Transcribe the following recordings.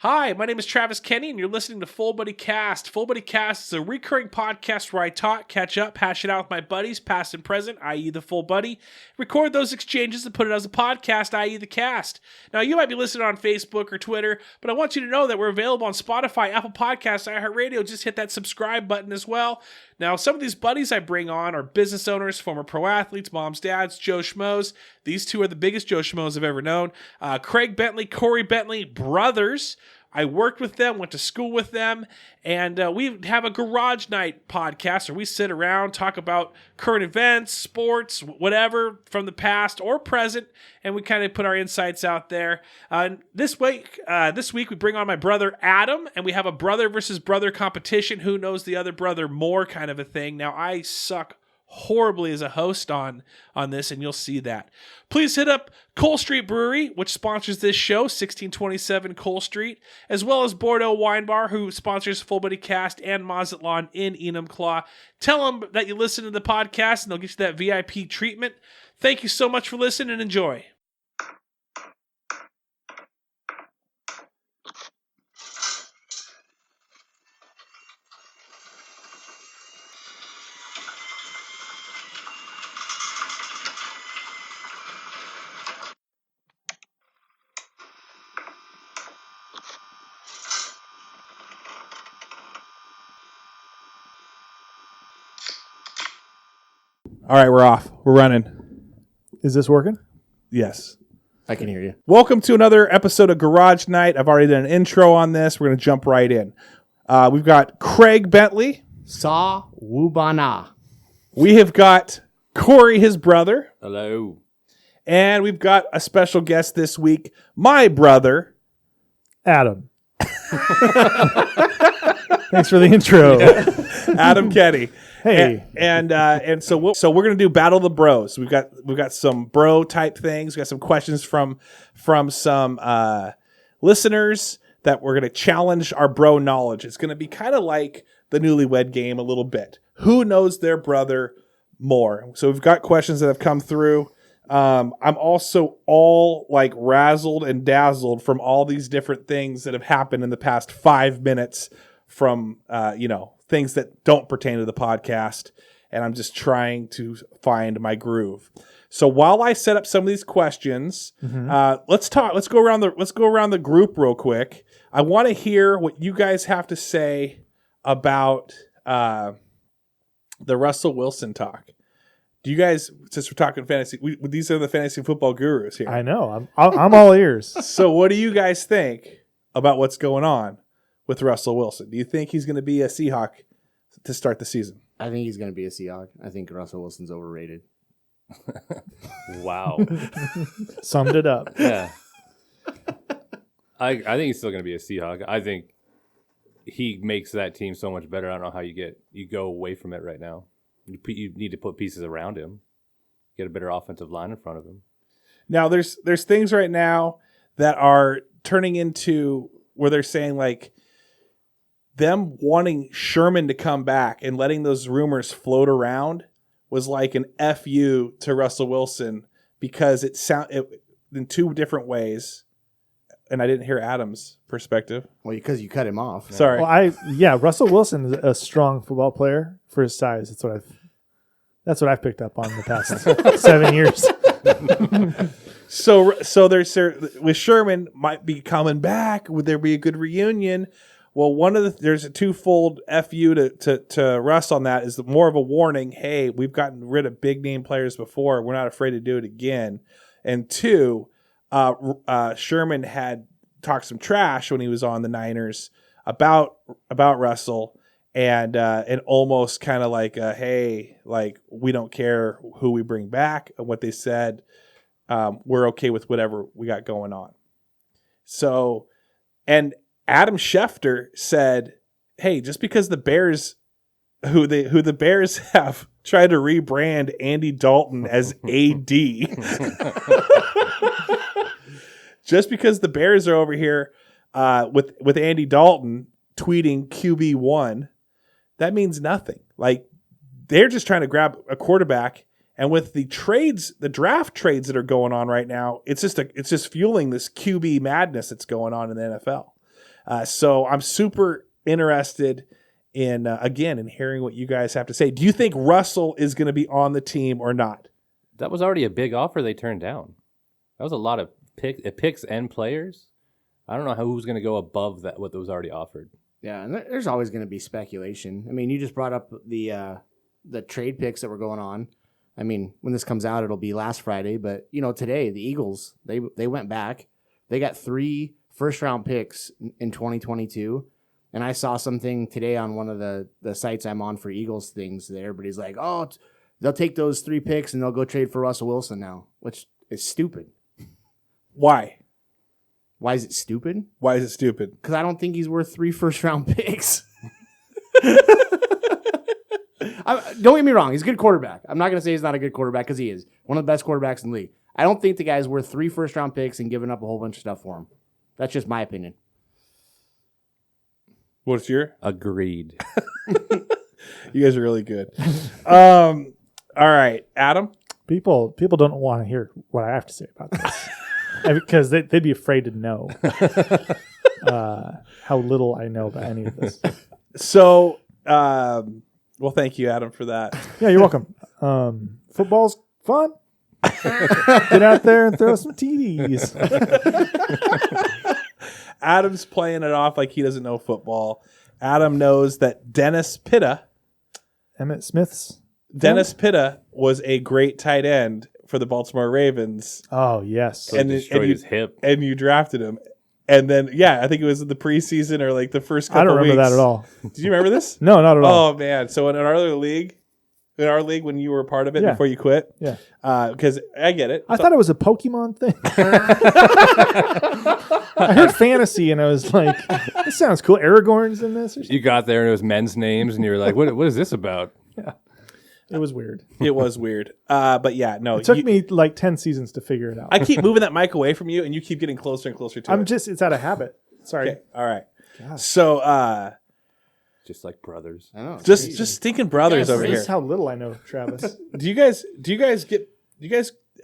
Hi, my name is Travis Kenney, and you're listening to Full Buddy Cast. Full Buddy Cast is a recurring podcast where I talk, catch up, hash it out with my buddies, past and present, i.e. the Full Buddy, record those exchanges and put it as a podcast, i.e. the cast. Now, you might be listening on Facebook or Twitter, but I want you to know that we're available on Spotify, Apple Podcasts, iHeartRadio. Just hit that subscribe button as well. Now, some of these buddies I bring on are business owners, former pro athletes, moms, dads, Joe Schmoes. These two are the biggest Joe Schmoes I've ever known. Craig Bentley, Corey Bentley, brothers. I worked with them, went to school with them, and we have a garage night podcast where we sit around, talk about current events, sports, whatever from the past or present, and we kind of put our insights out there. This week we bring on my brother Adam, and we have a brother versus brother competition. Who knows the other brother more kind of a thing. Now, I suck horribly as a host on this, and you'll see that. Please hit up Cole Street Brewery, which sponsors this show, 1627 Cole Street, as well as Bordeaux Wine Bar, who sponsors Full Buddy Cast and Mazatlan in Enumclaw. Tell them that you listen to the podcast, and they'll get you that VIP treatment. Thank you so much for listening, and enjoy. All right, we're off. We're running. Is this working? Yes. I can hear you. Welcome to another episode of Garage Night. I've already done an intro on this. We're going to jump right in. We've got Craig Bentley. Saw Wubana. We have got Corey, his brother. Hello. And we've got a special guest this week, my brother, Adam. Thanks for the intro. Adam Kenney. Hey. And so we're gonna do Battle of the Bros. We've got some bro type things. We got some questions from some listeners that we're gonna challenge our bro knowledge. It's gonna be kind of like the Newlywed Game a little bit. Who knows their brother more? So we've got questions that have come through. I'm also all like razzled and dazzled from all these different things that have happened in the past 5 minutes from things that don't pertain to the podcast, and I'm just trying to find my groove. So while I set up some of these questions, let's go around the group real quick. I want to hear what you guys have to say about the Russell Wilson talk. Do you guys, since we're talking fantasy, these are the fantasy football gurus here. I know. I'm all ears. So what do you guys think about what's going on with Russell Wilson? Do you think he's going to be a Seahawk to start the season? I think he's going to be a Seahawk. I think Russell Wilson's overrated. Wow. Summed it up. Yeah. I think he's still going to be a Seahawk. I think he makes that team so much better. I don't know how you go away from it right now. You need to put pieces around him. Get a better offensive line in front of him. Now, there's things right now that are turning into where they're saying like them wanting Sherman to come back and letting those rumors float around was like an FU to Russell Wilson because it in two different ways. And I didn't hear Adam's perspective. Well, because you cut him off. Sorry. Well, Russell Wilson is a strong football player for his size. That's what I've picked up on the past 7 years. So there's with Sherman might be coming back. Would there be a good reunion? Well, there's a twofold FU to Russ on that is more of a warning. Hey, we've gotten rid of big name players before. We're not afraid to do it again. And two, Sherman had talked some trash when he was on the Niners about Russell and almost kind of like, hey, like we don't care who we bring back and what they said. We're okay with whatever we got going on. So, and Adam Schefter said, hey, just because the Bears, who the Bears have tried to rebrand Andy Dalton as AD, just because the Bears are over here with Andy Dalton tweeting QB1, that means nothing. Like they're just trying to grab a quarterback. And with the draft trades that are going on right now, it's just fueling this QB madness that's going on in the NFL. So I'm super interested in in hearing what you guys have to say. Do you think Russell is going to be on the team or not? That was already a big offer they turned down. That was a lot of picks and players. I don't know who's going to go above that what was already offered. Yeah, and there's always going to be speculation. I mean, you just brought up the trade picks that were going on. I mean, when this comes out, it'll be last Friday. But, today, the Eagles, they went back. They got 3 first-round picks in 2022. And I saw something today on one of the sites I'm on for Eagles things that everybody's like, oh, they'll take those 3 picks and they'll go trade for Russell Wilson now, which is stupid. Why? Why is it stupid? Why is it stupid? Because I don't think he's worth 3 first-round picks. Don't get me wrong. He's a good quarterback. I'm not going to say he's not a good quarterback because he is. One of the best quarterbacks in the league. I don't think the guy's worth 3 first-round picks and giving up a whole bunch of stuff for him. That's just my opinion. What's your? Agreed. You guys are really good. All right, Adam? People don't want to hear what I have to say about this. Because they'd be afraid to know how little I know about any of this. So, well, thank you, Adam, for that. Yeah, you're welcome. Football's fun. Get out there and throw some TDs. Adam's playing it off like he doesn't know football. Adam knows that Dennis Pitta was a great tight end for the Baltimore Ravens. Oh, yes. So destroyed his hip. And you drafted him. And then, I think it was in the preseason or like the first couple I don't remember weeks. that at all. Did you remember this? No, not at all. Oh, man. So in our league when you were a part of it before you quit, because I get it. I thought it was a Pokemon thing. I heard fantasy and I was like, this sounds cool. Aragorn's in this or something? You got there and it was men's names and you were like, what is this about? Yeah. It was weird. It was weird. But yeah, no. It took me like 10 seasons to figure it out. I keep moving that mic away from you and you keep getting closer and closer to it. It's out of habit. Sorry. Okay. All right. God. So, just like brothers. I know. just stinking brothers over This here. is how little I know, Travis. Do you guys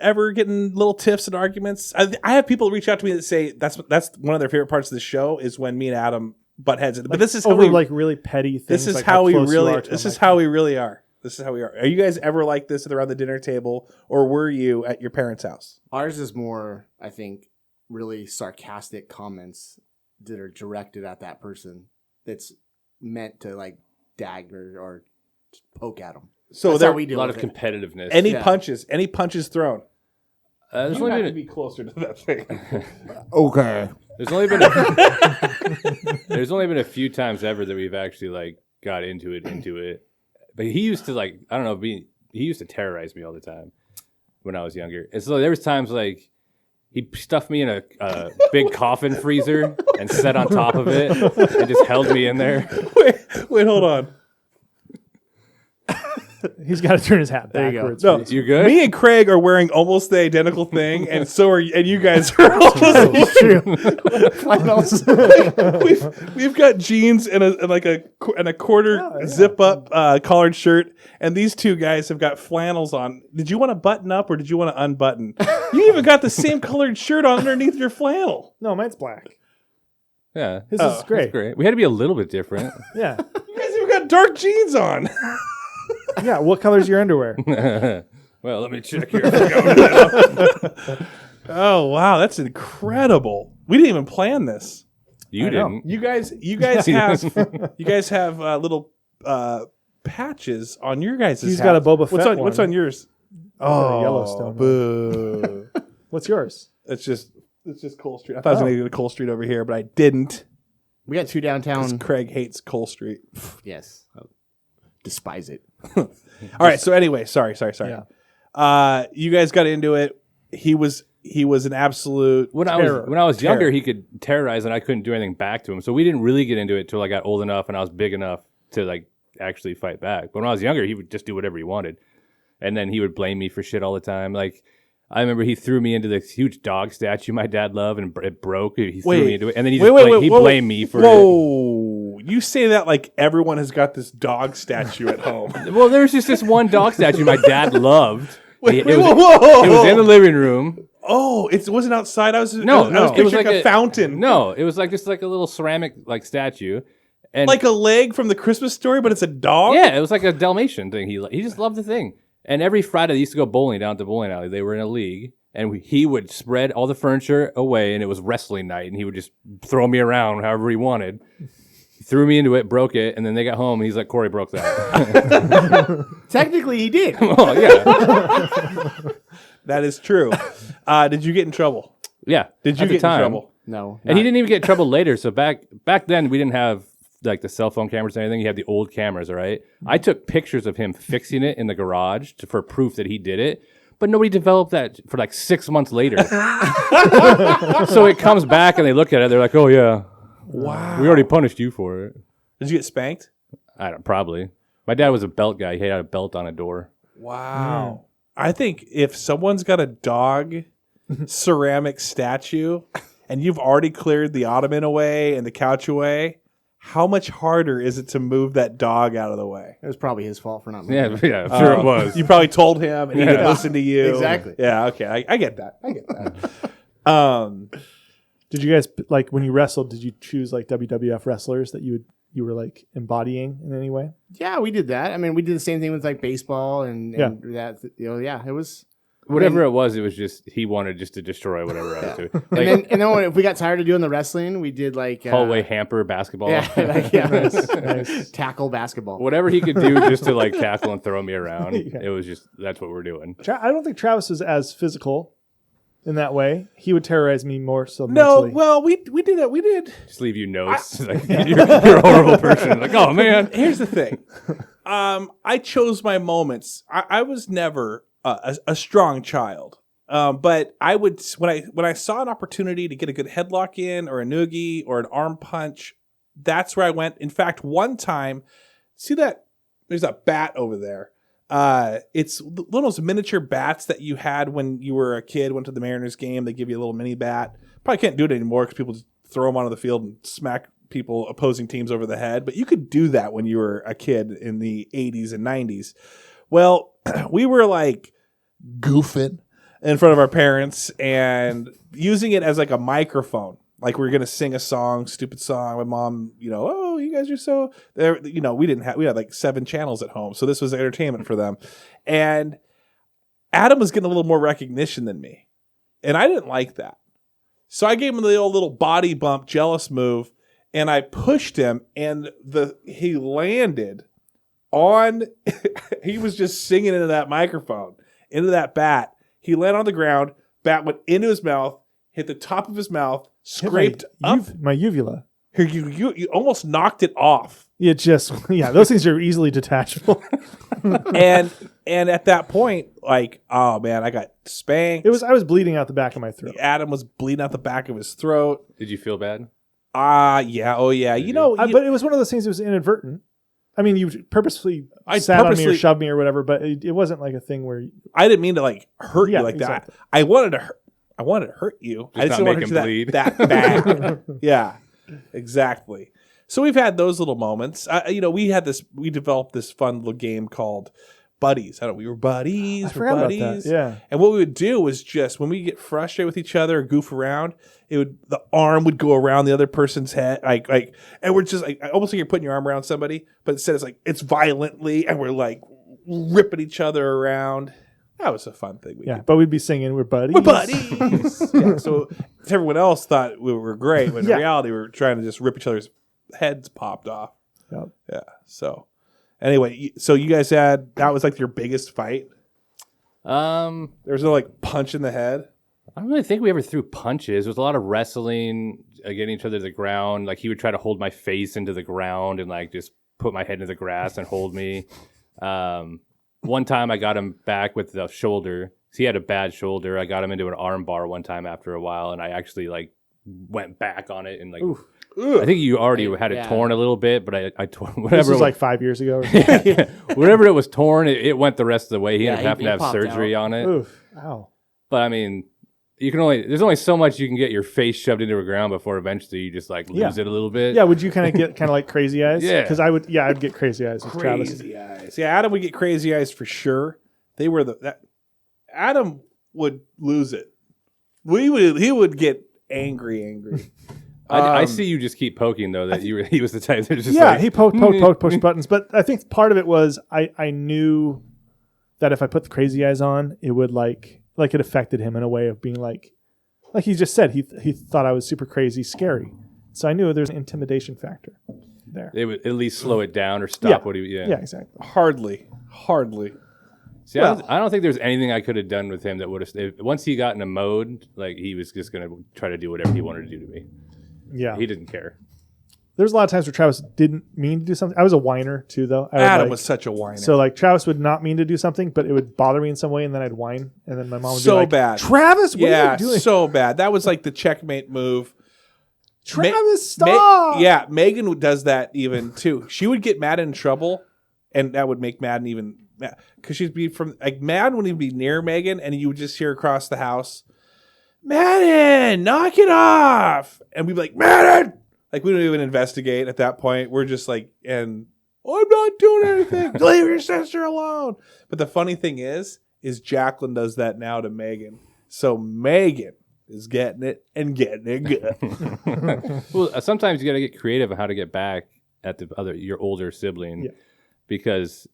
ever get in little tiffs and arguments? I have people reach out to me that say that's one of their favorite parts of the show is when me and Adam butt heads. But this is how over like really petty things. This is like how we close you really. are to This them. is how we really are. This is how we are. Are you guys ever like this around the dinner table, or were you at your parents' house? Ours is more, I think, really sarcastic comments that are directed at that person. That's meant to like dagger or poke at them. So That's there how we A deal lot with of it. competitiveness. any punches thrown. There's You only have been to be closer to that thing. Okay. There's only been a few times ever that we've actually like got into it. But he used to like, I don't know, he used to terrorize me all the time when I was younger. And so there was times like he'd stuff me in a big coffin freezer and set on top of it and just held me in there. Wait, hold on. He's got to turn his hat There you go. backwards. No, You good? Me and Craig are wearing almost the identical thing, and so are and you guys are almost. We've got jeans and a quarter zip up collared shirt, and these two guys have got flannels on. Did you want to button up or did you want to unbutton? You even got the same colored shirt on underneath your flannel. No, mine's black. Yeah. His is great. That's great. We had to be a little bit different. Yeah. You guys even got dark jeans on. Yeah. What color's your underwear? Well, let me check here. Oh wow, that's incredible. We didn't even plan this. You didn't. You guys have little patches on your guys'. He's got a Boba Fett What's one. on yours? Oh, Yellowstone. Boo. What's yours? It's just Cole Street. I thought I was going to go to Cole Street over here, but I didn't. We got 2 downtown. Craig hates Cole Street. Yes. Despise it. All right. So anyway, sorry. Yeah. You guys got into it. He was an absolute When I was younger, he could terrorize and I couldn't do anything back to him. So we didn't really get into it till I got old enough and I was big enough to like actually fight back. But when I was younger, he would just do whatever he wanted. And then he would blame me for shit all the time. Like I remember he threw me into this huge dog statue my dad loved and it broke. He threw me into it. And then he blamed me for it. Whoa. You say that like everyone has got this dog statue at home. Well, there was just this one dog statue my dad loved. Wait, it was whoa. in the living room. Oh, it wasn't outside. I was No, I was it was picturing like a fountain. No, it was like just like a little ceramic like statue, and Like a leg from the Christmas Story, but it's a dog. yeah, it was like a Dalmatian thing. He just loved the thing. And every Friday they used to go bowling down at the bowling alley. They were in a league, and he would spread all the furniture away, and it was wrestling night, and he would just throw me around however he wanted. He threw me into it, broke it, and then they got home, and he's like, Corey broke that. Technically, he did. Oh, yeah. That is true. Did you get in trouble? Yeah. Did you at the get time. in trouble? No. And he didn't even get in trouble later. So back then, we didn't have like the cell phone cameras or anything. You had the old cameras, all right? I took pictures of him fixing it in the garage for proof that he did it. But nobody developed that for like 6 months later. So it comes back and they look at it. They're like, oh, yeah. Wow. We already punished you for it. Did you get spanked? I don't, probably. My dad was a belt guy. He had a belt on a door. Wow. I think if someone's got a dog ceramic statue and you've already cleared the ottoman away and the couch away, how much harder is it to move that dog out of the way? It was probably his fault for not moving. Yeah, I'm sure it was. You probably told him and he didn't listen to you. Exactly. Yeah, okay. I get that. I get that. Did you guys, like, when you wrestled, did you choose like WWF wrestlers that you were like embodying in any way? Yeah, we did that. I mean, we did the same thing with like baseball and that. It was Whatever it was just he wanted just to destroy whatever I was doing. Like, and then if we got tired of doing the wrestling, we did like hallway hamper basketball. Nice. tackle basketball. Whatever he could do just to like tackle and throw me around. It was just that's what we're doing. I don't think Travis was as physical in that way. He would terrorize me more so No, mentally. well, we did that. We did. Just leave you notes. Like, you're a horrible person. Like, oh man. Here's the thing. I chose my moments. I was never a strong child. But I would when I saw an opportunity to get a good headlock in or a noogie or an arm punch, that's where I went. In fact, one time, see that there's a bat over there. It's one of those miniature bats that you had when you were a kid, went to the Mariners game. They give you a little mini bat. Probably can't do it anymore because people just throw them onto the field and smack people, opposing teams, over the head. But you could do that when you were a kid in the 80s and 90s. Well, we were like goofing in front of our parents and using it as like a microphone. Like we were going to sing a song, stupid song. My mom, oh, you guys are so there. We had like 7 channels at home. So this was entertainment for them. And Adam was getting a little more recognition than me. And I didn't like that. So I gave him the old little body bump, jealous move. And I pushed him and he landed on, he was just singing into that microphone, into that bat. He landed on the ground, bat went into his mouth, hit the top of his mouth, scraped up my uvula. You almost knocked it off. Those things are easily detachable. and at that point, like, oh man, I got spanked. I was bleeding out the back of my throat. Adam was bleeding out the back of his throat. Did you feel bad? Yeah. Oh yeah. But it was one of those things that was inadvertent. I mean, you purposely sat on me or shoved me or whatever, but it wasn't like a thing where I didn't mean to like hurt you like exactly. that. I wanted to hurt you. I just didn't want to hurt you that bad. Yeah, exactly. So we've had those little moments. We developed this fun little game called Buddies. We were buddies. I forgot about that. Yeah. And what we would do was just when we get frustrated with each other or goof around, the arm would go around the other person's head, and we're just like almost like you're putting your arm around somebody, but instead it's violently, and we're like ripping each other around. That was a fun thing. But we'd be singing, "We're buddies." We're buddies. Yeah, so everyone else thought we were great, but in reality, we were trying to just rip each other's heads popped off. Yep. Yeah. So anyway, so you guys that was like your biggest fight? There was no like punch in the head? I don't really think we ever threw punches. It was a lot of wrestling, getting each other to the ground. Like he would try to hold my face into the ground and like just put my head into the grass and hold me. One time I got him back with the shoulder. He had a bad shoulder. I got him into an arm bar one time after a while, and I actually like went back on it and like. Oof. I think you already had it torn a little bit, but I tore whatever. This was like 5 years ago. Whatever it was torn, it went the rest of the way. He ended up having to have surgery on it. Oof. Ow. But I mean, there's only so much you can get your face shoved into the ground before eventually you just like lose it a little bit. Yeah, would you kind of get like crazy eyes? Yeah. Because I'd get crazy eyes with Travis. Crazy eyes. Yeah, Adam would get crazy eyes for sure. They were Adam would lose it He would get angry. I see you just keep poking though that he was the type that just he poked, push buttons. But I think part of it was I knew that if I put the crazy eyes on, it would like it affected him in a way of being like he just said, he thought I was super crazy, scary. So I knew there's an intimidation factor there. It would at least slow it down or stop what he. Yeah, exactly. Hardly. See, I don't think there's anything I could have done with him that would have. Once he got in a mode, like he was just going to try to do whatever he wanted to do to me. Yeah, he didn't care. There's a lot of times where Travis didn't mean to do something. I was a whiner too, though. Adam was such a whiner. So like Travis would not mean to do something, but it would bother me in some way, and then I'd whine, and then my mom would be like, bad. Travis, what are you doing? So bad. That was like the checkmate move. Travis, stop! Megan does that even too. She would get Madden in trouble, and that would make Madden even mad because she'd be from like Madden wouldn't even be near Megan, and you would just hear across the house, Madden, knock it off, and we'd be like, Madden. Like, we don't even investigate at that point. We're just like, and I'm not doing anything. Leave your sister alone. But the funny thing is Jacqueline does that now to Megan. So Megan is getting it and getting it good. Well, sometimes you got to get creative on how to get back at your older sibling because,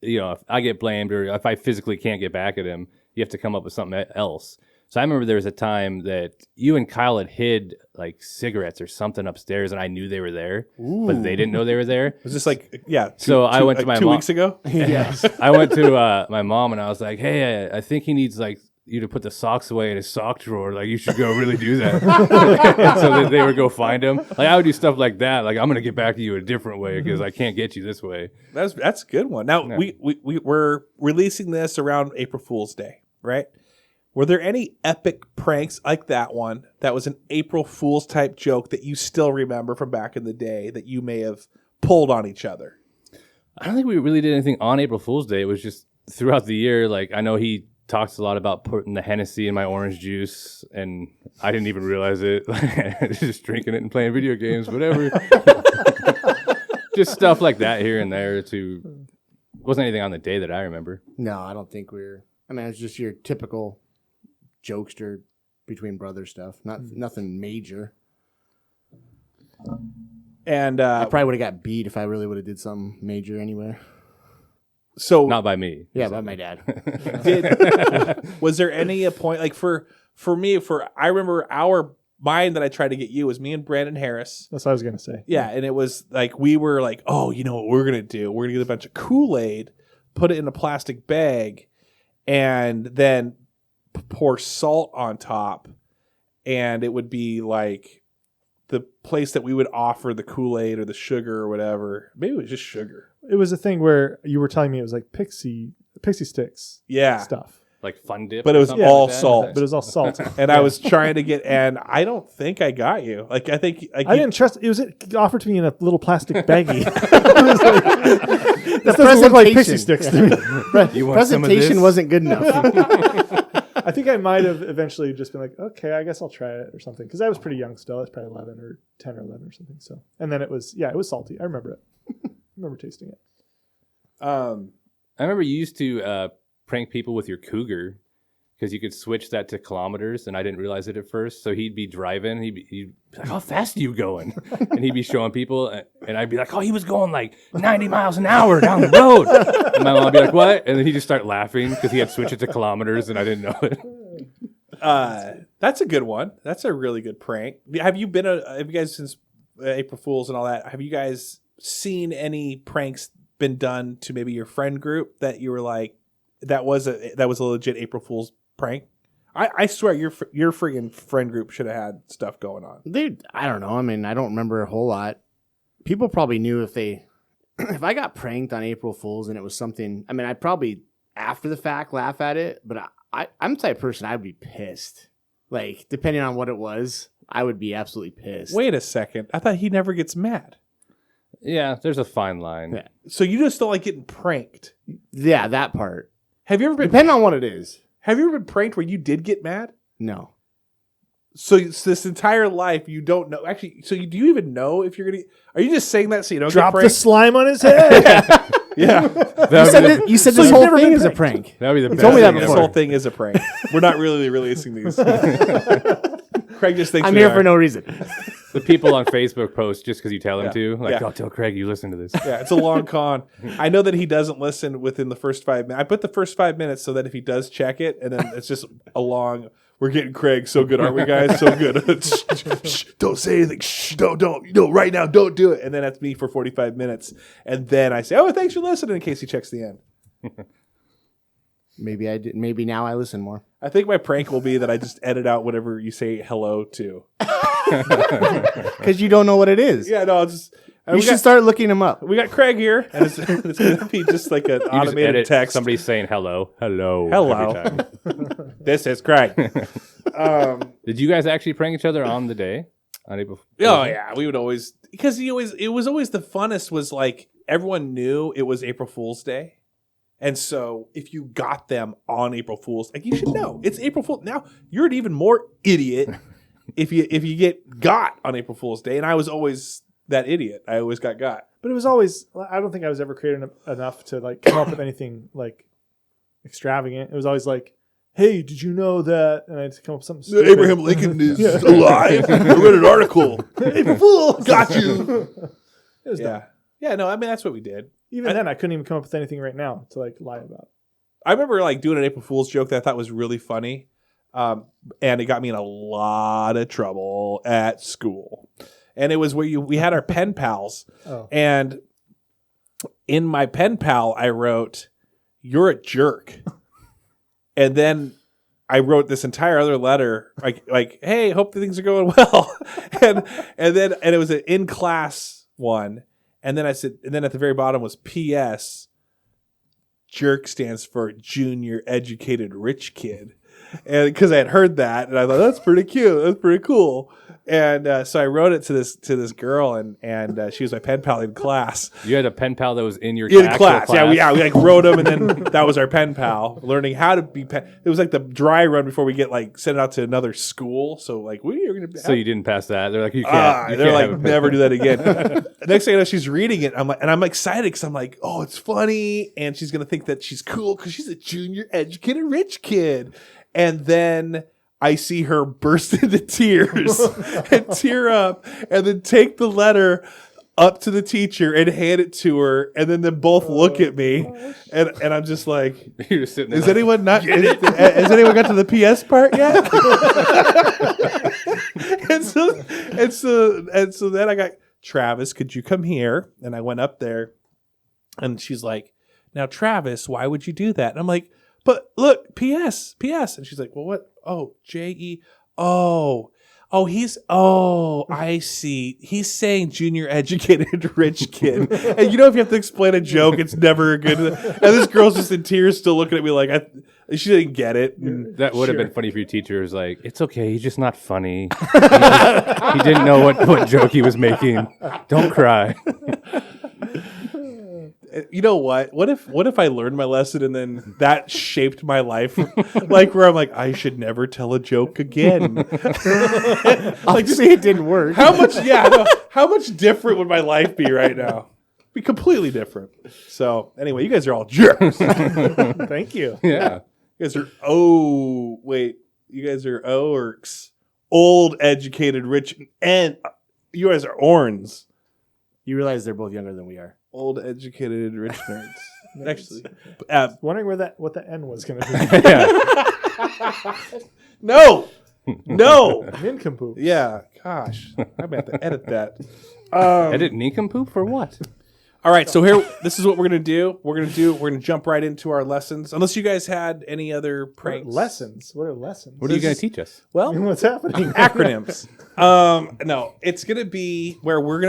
if I get blamed or if I physically can't get back at him, you have to come up with something else. So I remember there was a time that you and Kyle had hid like cigarettes or something upstairs, and I knew they were there, but they didn't know they were there. Was this like, I went to my 2 mom. weeks ago? Yes. I went to my mom, and I was like, hey, I think he needs like you to put the socks away in his sock drawer. Like, you should go really do that. And so they would go find him. Like, I would do stuff like that. Like, I'm going to get back to you a different way because I can't get you this way. That's a good one. Now, we're releasing this around April Fool's Day, right? Were there any epic pranks like that one that was an April Fool's type joke that you still remember from back in the day that you may have pulled on each other? I don't think we really did anything on April Fool's Day. It was just throughout the year. Like, I know he talks a lot about putting the Hennessy in my orange juice, and I didn't even realize it. Just drinking it and playing video games, whatever. Just stuff like that here and there. Wasn't anything on the day that I remember. No, I don't think it's just your typical jokester between brother stuff. Nothing major. And I probably would have got beat if I really would have did something major anywhere. So not by me. Yeah, by my dad. Was there any point like for me? I remember mine that I tried to get you was me and Brandon Harris. That's what I was gonna say. Yeah, and it was like we were like, oh, you know what we're gonna do? We're gonna get a bunch of Kool-Aid, put it in a plastic bag, and then pour salt on top, and it would be like the place that we would offer the Kool-Aid or the sugar or whatever. Maybe it was just sugar. It was a thing where you were telling me it was like pixie sticks stuff. Like Fun Dip. But it was all salt. But it was all salt. And I was trying to get, and I don't think I got you. Like, I think I didn't trust it. Was offered to me in a little plastic baggie. The doesn't look like pixie sticks to me. You want presentation wasn't good enough. I think I might have eventually just been like, okay, I guess I'll try it or something. Because I was pretty young still. I was probably 11 or 10 or 11 or something. So, and then it was salty. I remember it. I remember tasting it. I remember you used to prank people with your Cougar because you could switch that to kilometers, and I didn't realize it at first. So he'd be driving, he'd be like, "How fast are you going?" And he'd be showing people, and I'd be like, "Oh, he was going like 90 miles an hour down the road." And my mom would be like, "What?" And then he'd just start laughing because he had switched it to kilometers, and I didn't know it. That's a good one. That's a really good prank. Have you guys since April Fools and all that? Have you guys seen any pranks been done to maybe your friend group that you were like, that was a legit April Fool's prank? I swear your friggin' friend group should have had stuff going on. Dude, I don't know. I mean, I don't remember a whole lot. People probably knew if I got pranked on April Fool's and it was something, I mean, I'd probably after the fact laugh at it, but I'm the type of person I'd be pissed. Like, depending on what it was, I would be absolutely pissed. Wait a second. I thought he never gets mad. Yeah, there's a fine line. Yeah. So you just don't like getting pranked? Yeah, that part. Have you ever been depending on what it is? Have you ever been pranked where you did get mad? No. So this entire life you don't know. Actually, do you even know if you're gonna? Are you just saying that so you don't drop get the slime on his head? Yeah. You said So this you've whole never thing been is a pranked? prank. That would be the best. told me that thing This before. whole thing is a prank. We're not really releasing these. Craig just thinks I'm we here are. for no reason. The people on Facebook post just because you tell them Yeah. to. Like, Yeah. oh, tell Craig you listen to this. Yeah, it's a long con. I know that he doesn't listen within the first 5 minutes. I put the first 5 minutes so that if he does check it, and then it's just a long. We're getting Craig so good, aren't we, guys? So good. Shh, don't say anything. Shh, don't. No, right now, don't do it. And then that's me for 45 minutes, and then I say, "Oh, thanks for listening." In case he checks the end. Maybe I did. Maybe now I listen more. I think my prank will be that I just edit out whatever you say hello to. Because you don't know what it is. Yeah, no, I'll just. You should start looking them up. We got Craig here, and it's going to be just like an You just automated edit text. somebody saying hello. Hello. every time. This is Craig. Did you guys actually prank each other on the day? On April Oh yeah, we would always because it was always the funnest was like everyone knew it was April Fool's Day. And so if you got them on April Fool's, like you should know it's April Fool's. Now you're an even more idiot if you get got on April Fool's Day. And I was always that idiot. I always got. But it was always. I don't think I was ever creative enough to like come up with anything like extravagant. It was always like, "Hey, did you know that?" And I had to come up with something stupid. Abraham Lincoln is alive. I read an article. April Fool, got you. It was dumb. Yeah. No, I mean that's what we did. Even then, I couldn't even come up with anything right now to like lie about. I remember like doing an April Fool's joke that I thought was really funny, and it got me in a lot of trouble at school. And it was where we had our pen pals, and in my pen pal I wrote, "You're a jerk," and then I wrote this entire other letter like, "Hey, hope things are going well," and it was an in class one. And then I said, and then at the very bottom was P.S. Jerk stands for Junior Educated Rich Kid. And because I had heard that, and I thought that's pretty cute, that's pretty cool. And so I wrote it to this girl, and she was my pen pal in class. You had a pen pal that was in your In actual class, class. yeah, we like wrote them, and then that was our pen pal. Learning how to be pen. It was like the dry run before we get like sent out to another school. So like we are gonna. So you didn't pass that. They're like, you can't. You They're can't like, have a pen never pal. do that again. Next thing I know, she's reading it. I'm excited because I'm like, oh, it's funny, and she's gonna think that she's cool because she's a junior educated rich kid. And then I see her burst into tears and tear up, and then take the letter up to the teacher and hand it to her, and then they both look at me, and I'm just like, You're just sitting there. is anyone not? Has anyone got to the PS part yet? and so then I got Travis. Could you come here? And I went up there, and she's like, "Now, Travis, why would you do that?" And I'm like, "But look, PS." And she's like, "Well, what? Oh, JE. Oh, I see. He's saying junior educated rich kid." And you know, if you have to explain a joke, it's never a good. And this girl's just in tears, still looking at me like she didn't get it. And That would have been funny for your teacher. Was like, it's okay. He's just not funny. He didn't know what joke he was making. Don't cry. you know what? What if I learned my lesson and then that shaped my life? Like where I'm like, I should never tell a joke again. Like, say it didn't work. How much? Yeah, no, how much different would my life be right now? Be completely different. So anyway, you guys are all jerks. Thank you. Yeah. You guys are you guys are orcs, old, educated, rich, and you guys are orns. You realize they're both younger than we are. Old, educated, rich nerds. Actually, Wondering what the N was going to be. no. Nincompoop. Yeah, gosh, I'm gonna have to edit that. Edit nincompoop for what? All right, so here, this is what we're gonna do. We're gonna jump right into our lessons. Unless you guys had any other pranks. Lessons. What are lessons? What are you going to teach us? Well, What's happening? acronyms. No, it's gonna be where we're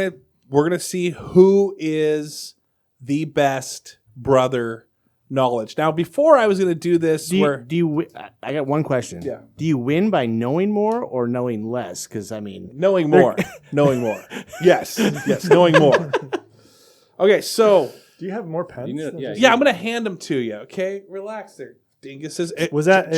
gonna see who is the best brother knowledge. Now, before I was gonna do this, I got one question. Yeah. Do you win by knowing more or knowing less? Because I mean, knowing more. Yes, knowing more. Okay, so Do you have more pens? You know- than yeah, just- yeah, I'm gonna hand them to you. Okay, relax there, dinguses. Was that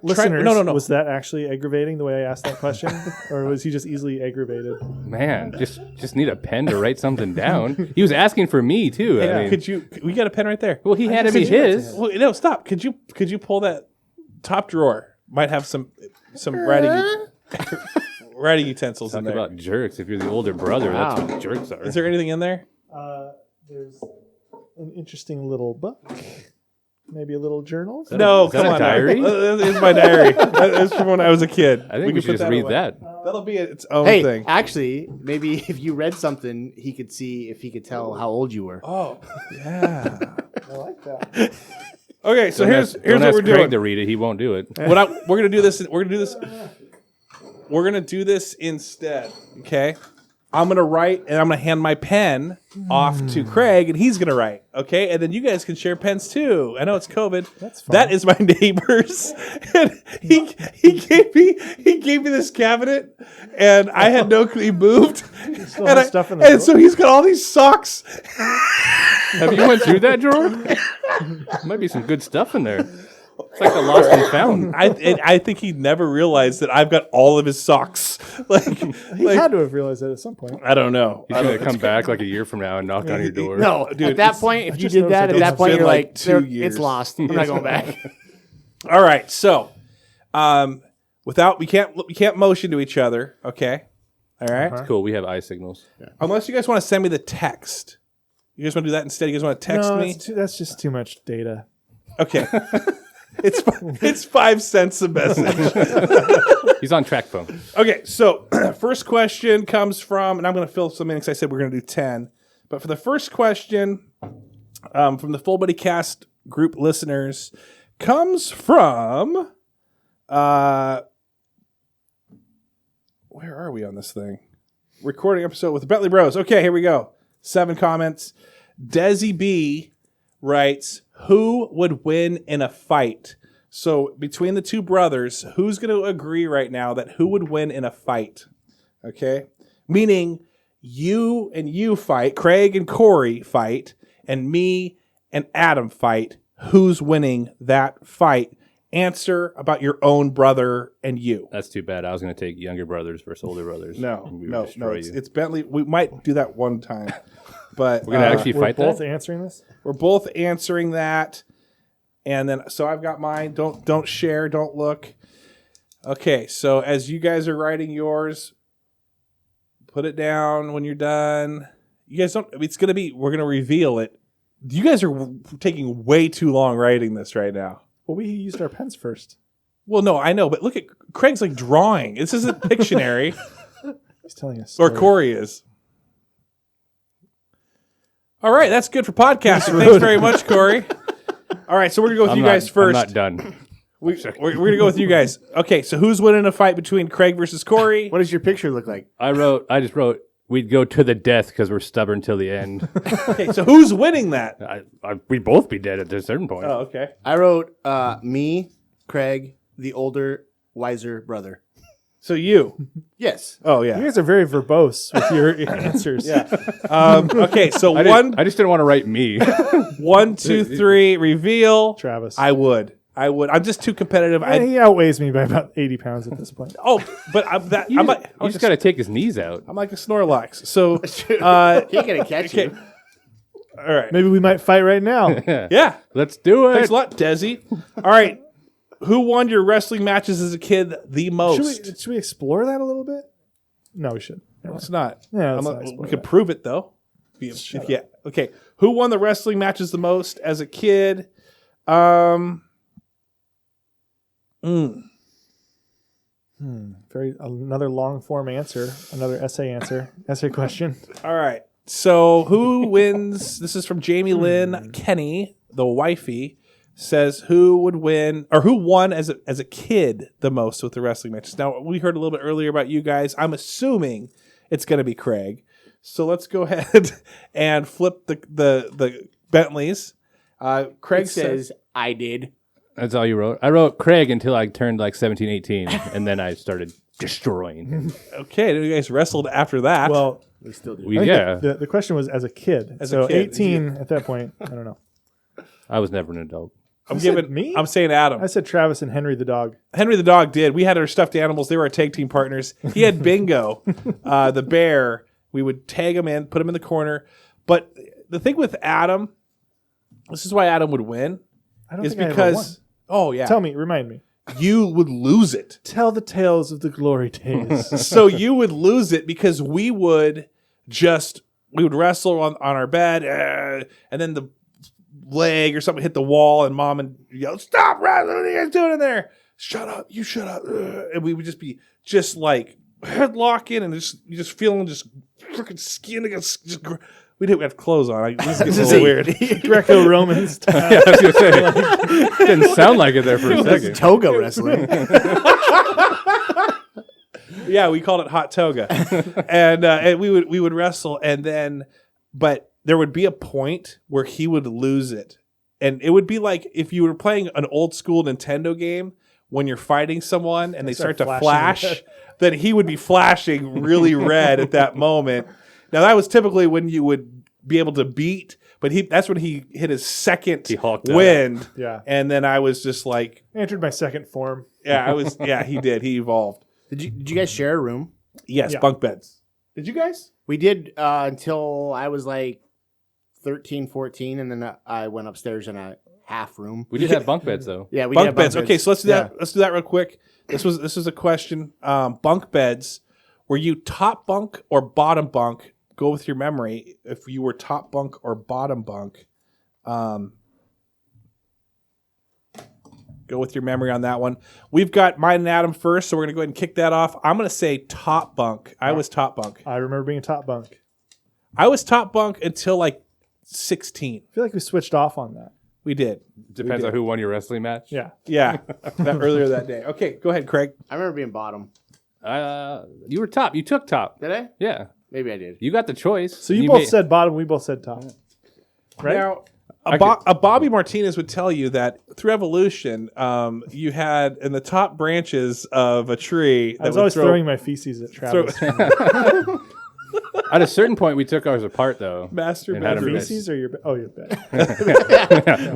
listeners? No. Was that actually aggravating the way I asked that question, or was he just easily aggravated? Man, just need a pen to write something down. He was asking for me too. Hey, I mean, could you? We got a pen right there. well, he handed me his. Well, no, stop. Could you pull that top drawer? Might have some writing utensils Talk in there. about jerks. If you're the older brother, that's what jerks are. Is there anything in there? There's an interesting little book, maybe a little journal. No, is that come a on. diary? It's my diary. It's from when I was a kid. I think we can should put just read away. that. That'll be its own Hey, thing. actually, maybe if you read something, he could see if he could tell how old you were. Oh, yeah. I like that. Okay, so here's Don't what ask we're Craig doing. to read it. He won't do it. We're gonna do this. We're gonna do this instead. Okay. I'm gonna write, and I'm gonna hand my pen off to Craig, and he's gonna write. Okay, and then you guys can share pens too. I know it's COVID. That's fine. That is my neighbor's. And he gave me this cabinet, and I had no clue he moved. still And, have stuff in the drawer? so he's got all these socks. Have you went through that drawer? Might be some good stuff in there. It's like the lost and found. I think he never realized that I've got all of his socks. He had to have realized that at some point. I don't know. He's gonna come back like a year from now and knock on your door. No, Dude, at that it's- point, if you just did noticed that, it. at that It's point, been you're like like, 2 years. it's lost. I'm not going back. All right, so we can't motion to each other, okay? All right. Cool. We have eye signals. Unless you guys want to send me the text. You guys want to do that instead? You guys want to text No, me? that's just too much data. Okay. It's 5 cents a message. He's on track phone. Okay, so first question comes from, and I'm going to fill some in because I said we're going to do 10. But for the first question from the Full Buddy Cast group listeners comes from, where are we on this thing? Recording episode with the Bentley Bros. Okay, here we go. 7 comments. Desi B writes, who would win in a fight? So between the two brothers, who's going to agree right now that who would win in a fight? Okay? Meaning you and you fight, Craig and Corey fight, and me and Adam fight. Who's winning that fight? Answer about your own brother and you. That's too bad. I was gonna take younger brothers versus older brothers. No, And we would no, destroy you. it's Bentley. We might do that one time. But We're gonna actually We're fight both that. answering this. we're both answering that. And then, so I've got mine. Don't share. Don't look. Okay. So as you guys are writing yours, put it down when you're done. You guys don't, it's going to be, we're going to reveal it. You guys are taking way too long writing this right now. Well, we used our pens first. Well, no, I know, but look at Craig's like drawing. This isn't Pictionary. He's telling us. Or Corey is. All right, that's good for podcasting. Thanks very much, Corey. All right, so we're going to go with you guys first. I'm not done. We're going to go with you guys. Okay, so who's winning a fight between Craig versus Corey? What does your picture look like? I just wrote, we'd go to the death because we're stubborn till the end. Okay, so who's winning that? We'd both be dead at a certain point. Oh, okay. I wrote me, Craig, the older, wiser brother. So you. Yes. Oh, You yeah. guys are very verbose with your answers. Yeah. Okay, so I just didn't want to write me. 1, 2, 3, reveal. Travis. I would. I'm just too competitive. He outweighs me by about 80 pounds at this point. But I'm You like just got to take his knees out. I'm like a Snorlax. So, He ain't gonna catch okay. you. All right. Maybe we might fight right now. Yeah. Let's do it. Thanks a lot, Desi. All right. Who won your wrestling matches as a kid the most? Should we explore that a little bit? No, we should. It's not. Yeah, let's I'm not not- explore we could that. prove it though. Yeah. Okay. Who won the wrestling matches the most as a kid? Another long form answer, another essay question. All right. So who wins? This is from Jamie Lynn Kenney, the wifey, says who would win or who won as a kid the most with the wrestling matches. Now we heard a little bit earlier about you guys. I'm assuming it's going to be Craig. So let's go ahead and flip the Bentleys. Craig It says I did. That's all you wrote? I wrote Craig until I turned like 17, 18, and then I started destroying. okay. You guys wrestled after that. Well, We still do. I think Yeah. the question was as a kid. As so a kid, 18 at that point, I don't know. I was never an adult. I'm You said giving me? I'm saying Adam. I said Travis and Henry the dog. Henry the dog did. We had our stuffed animals. They were our tag team partners. He had Bingo, the bear. We would tag him in, put him in the corner. But the thing with Adam, this is why Adam would win, I don't is think I ever won. because Tell me, remind me. you would lose it. Tell the tales of the glory days. So you would lose it because we would wrestle on our bed, and then the leg or something hit the wall, and mom and yell, "Stop wrestling! What are you guys doing in there? Shut up! You shut up!" And we would just be like headlock in, and you just feeling just freaking skin against. We didn't have clothes on. This is getting a little weird. Greco-Roman style. Yeah, I was gonna say, didn't sound like it there for a second. Toga wrestling. Yeah, we called it hot toga, and we would wrestle, and then but there would be a point where he would lose it, and it would be like if you were playing an old school Nintendo game when you're fighting someone and they start to flash, then he would be flashing really red at that moment. Now that was typically when you would be able to beat, but that's when he hit his second wind. Yeah. And then I was just like, I entered my second form. Yeah, he did. He evolved. Did you guys share a room? Yes, Yeah. bunk beds. Did you guys? We did until I was like 13, 14, and then I went upstairs in a half room. We did have bunk beds though. Yeah, we did Bunk have beds. Okay, so let's do that. Yeah. Let's do that real quick. This was a question. Bunk beds. Were you top bunk or bottom bunk? Go with your memory. If you were top bunk or bottom bunk, go with your memory on that one. We've got mine and Adam first, so we're gonna go ahead and kick that off. I'm gonna say top bunk. I was top bunk. I remember being a top bunk. I was top bunk until like 16. I feel like we switched off on that. We did. Depends on who won your wrestling match. Yeah. Yeah, earlier that day. Okay, go ahead, Craig. I remember being bottom. You were top. You took top. Did I? Yeah. Maybe I did. You got the choice. So you both said bottom, we both said top. Right? Now, a Bobby Martinez would tell you that through evolution, you had in the top branches of a tree. That I was always throwing my feces at Travis. At a certain point, we took ours apart though. Master And had 'em bedroom. Feces or your bed? Oh, your bed.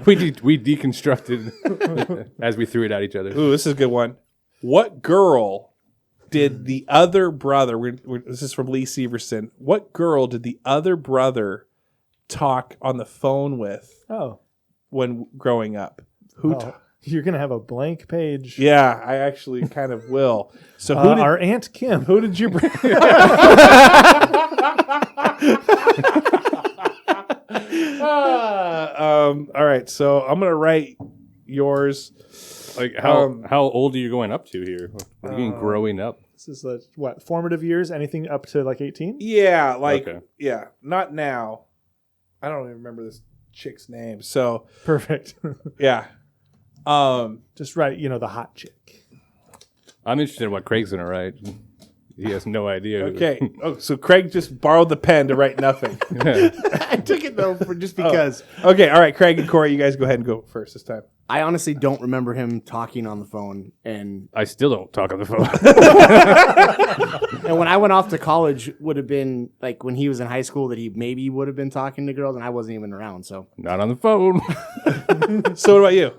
We deconstructed as we threw it at each other. Ooh, this is a good one. What girl did the other brother? This is from Lee Severson. What girl did the other brother talk on the phone with when growing up? You're going to have a blank page. Yeah, I actually kind of will. So our Aunt Kim. who did you bring? All right, so I'm gonna write yours. Like how old are you going up to here? What are you growing up? This is what, formative years? Anything up to like 18? Yeah, Okay. yeah, not now. I don't even remember this chick's name. So Perfect. yeah, Just write, the hot chick. I'm interested in what Craig's gonna write. He has no idea. okay. Oh, so Craig just borrowed the pen to write nothing. I took it though for just because. Okay, all right, Craig and Corey, you guys go ahead and go first this time. I honestly don't remember him talking on the phone, and I still don't talk on the phone. and when I went off to college, would have been like when he was in high school that he maybe would have been talking to girls, and I wasn't even around. So Not on the phone. So what about you,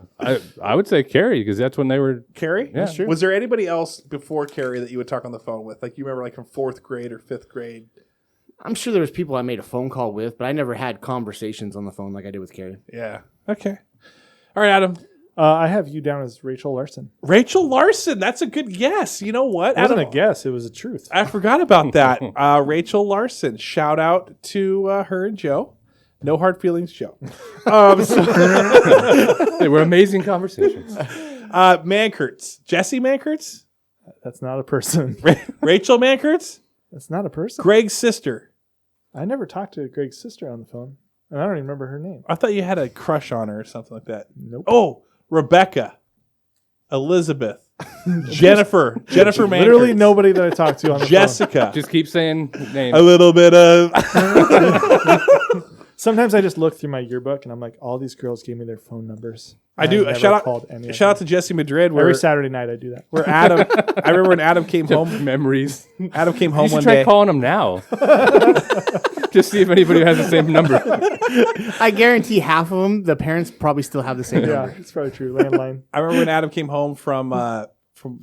I would say Carrie because that's when they were. Carrie? Yeah. That's true. Was there anybody else before Carrie that you would talk on the phone with? Like you remember, like from 4th grade or 5th grade? I'm sure there was people I made a phone call with, but I never had conversations on the phone like I did with Carrie. Yeah. Okay. All right, Adam. I have you down as Rachel Larson. Rachel Larson. That's a good guess. You know what? It wasn't Adam, a guess. It was a truth. I forgot about that. Rachel Larson. Shout out to her and Joe. No hard feelings, Joe. They were amazing conversations. Mankurts. Jesse Mankurts? That's not a person. Rachel Mankurts? That's not a person. Greg's sister. I never talked to Greg's sister on the phone, and I don't even remember her name. I thought you had a crush on her or something like that. Nope. Oh, Rebecca. Elizabeth. Jennifer Mankurts. Literally nobody that I talked to on the Jessica. Just keep saying names. A little bit of... phone. Sometimes I just look through my yearbook, and I'm like, all these girls gave me their phone numbers. I do. never Shout called any of out them. to Jesse Madrid. Where Every Saturday night I do that. where Adam... I remember when Adam came home. Memories. Adam came You home should one try day. calling them now. Just see if anybody has the same number. I guarantee half of them, the parents probably still have the same Yeah, number. it's probably true. Landline. I remember when Adam came home from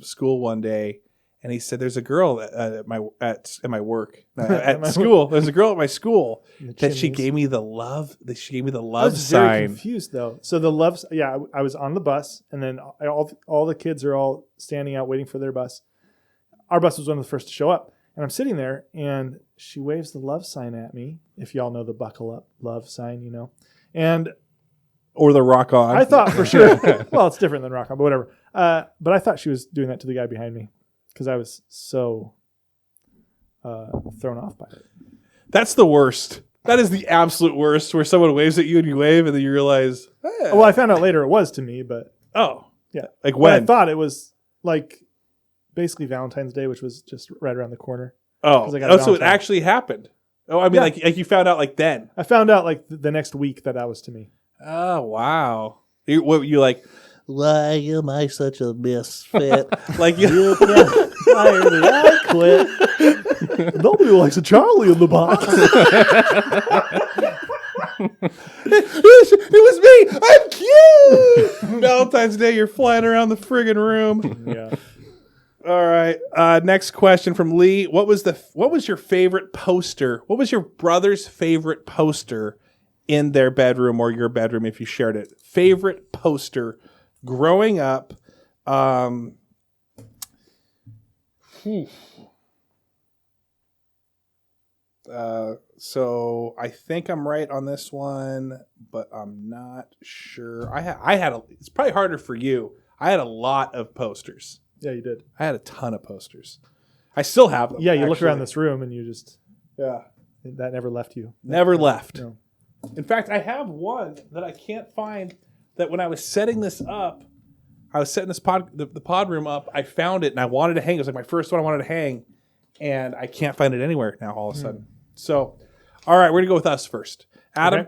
school one day, and he said, "There's a girl at my work at school. There's a girl at my school that she gave me the love. That she gave me the I love was very sign." confused though. So the love, yeah, I was on the bus, and then all the kids are all standing out waiting for their bus. Our bus was one of the first to show up, and I'm sitting there, and she waves the love sign at me. If y'all know the buckle up love sign, and Or the rock on. I thought for sure. Well, it's different than rock on, but whatever. But I thought she was doing that to the guy behind me because I was so thrown off by it. That's the worst. That is the absolute worst, where someone waves at you and you wave, and then you realize, Well, I found out later it was to me, but yeah. Like But when? I thought it was like basically Valentine's Day, which was just right around the corner. Oh, 'Cause I got a so it Valentine. actually happened. Oh, I mean, Yeah. like you found out like then. I found out like the next week that was to me. Oh, wow. You like, Why am I such a misfit? like you. You can't fire me. I quit. Nobody likes a Charlie in the box. It was me. I'm cute. Valentine's Day, you're flying around the friggin' room. Yeah. All right. Next question from Lee. What was your favorite poster? What was your brother's favorite poster in their bedroom or your bedroom if you shared it? Favorite poster growing up. So I think I'm right on this one, but I'm not sure. It's probably harder for you. I had a lot of posters. Yeah, you did. I had a ton of posters. I still have them. Yeah, you look actually. around this room and you just Yeah. that never left you. Never left. No. In fact, I have one that I can't find. That when I was setting this up, I was setting this the pod room up. I found it and I wanted to hang. It was like my first one I wanted to hang, and I can't find it anywhere now. All of a sudden. So, all right, we're gonna go with us first. Adam.